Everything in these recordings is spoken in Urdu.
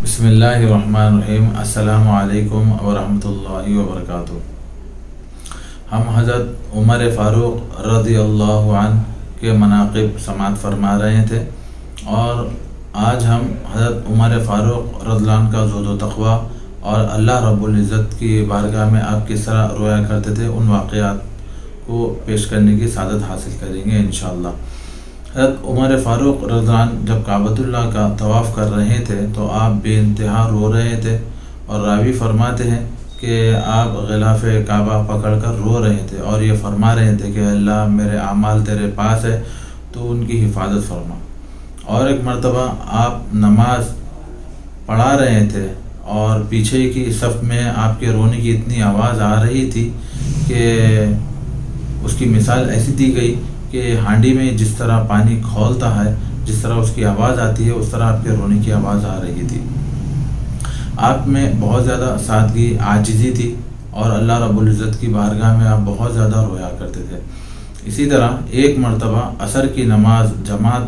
بسم اللہ الرحمن الرحیم۔ السلام علیکم ورحمۃ اللہ وبرکاتہ۔ ہم حضرت عمر فاروق رضی اللہ عنہ کے مناقب سماعت فرما رہے تھے، اور آج ہم حضرت عمر فاروق رضی اللہ عنہ کا زہد و تقویٰ اور اللہ رب العزت کی بارگاہ میں آپ کس طرح رویا کرتے تھے ان واقعات کو پیش کرنے کی سعادت حاصل کریں گے انشاءاللہ۔ حضرت عمر فاروق رضی اللہ عنہ جب کعبۃ اللہ کا طواف کر رہے تھے تو آپ بے انتہا رو رہے تھے، اور راوی فرماتے ہیں کہ آپ غلاف کعبہ پکڑ کر رو رہے تھے اور یہ فرما رہے تھے کہ اللہ میرے اعمال تیرے پاس ہے تو ان کی حفاظت فرما۔ اور ایک مرتبہ آپ نماز پڑھا رہے تھے اور پیچھے کی صف میں آپ کے رونے کی اتنی آواز آ رہی تھی کہ اس کی مثال ایسی دی گئی کہ ہانڈی میں جس طرح پانی کھولتا ہے، جس طرح اس کی آواز آتی ہے، اس طرح آپ کے رونے کی آواز آ رہی تھی۔ آپ میں بہت زیادہ سادگی، عاجزی تھی، اور اللہ رب العزت کی بارگاہ میں آپ بہت زیادہ رویا کرتے تھے۔ اسی طرح ایک مرتبہ عصر کی نماز جماعت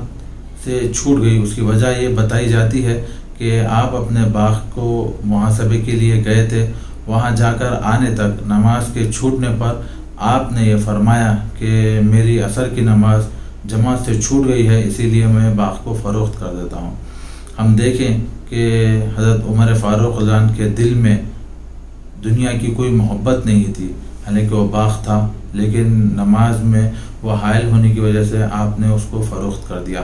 سے چھوٹ گئی۔ اس کی وجہ یہ بتائی جاتی ہے کہ آپ اپنے باغ کو محاسبے کے لیے گئے تھے، وہاں جا کر آنے تک نماز کے چھوٹنے پر آپ نے یہ فرمایا کہ میری عصر کی نماز جماعت سے چھوٹ گئی ہے، اسی لیے میں باغ کو فروخت کر دیتا ہوں۔ ہم دیکھیں کہ حضرت عمر فاروق رضی اللہ عنہ کے دل میں دنیا کی کوئی محبت نہیں تھی، حالانکہ وہ باغ تھا، لیکن نماز میں وہ حائل ہونے کی وجہ سے آپ نے اس کو فروخت کر دیا۔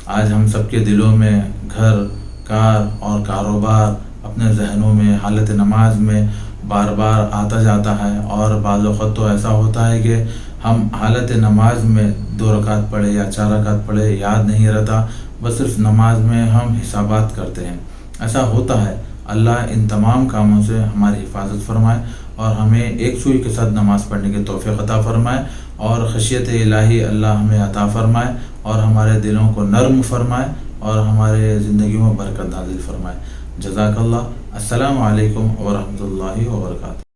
آج ہم سب کے دلوں میں گھر، کار اور کاروبار اپنے ذہنوں میں حالت نماز میں بار بار آتا جاتا ہے، اور بعض اوقات تو ایسا ہوتا ہے کہ ہم حالت نماز میں 2 رکعت پڑھے یا 4 رکعت پڑھے یاد نہیں رہتا، بس صرف نماز میں ہم حسابات کرتے ہیں۔ ایسا ہوتا ہے۔ اللہ ان تمام کاموں سے ہماری حفاظت فرمائے اور ہمیں ایک سوئی کے ساتھ نماز پڑھنے کی توفیق عطا فرمائے، اور خشیت الہی اللہ ہمیں عطا فرمائے، اور ہمارے دلوں کو نرم فرمائے، اور ہمارے زندگیوں میں برکت نازل فرمائے۔ جزاک اللہ۔ السلام علیکم ورحمۃ اللہ وبرکاتہ۔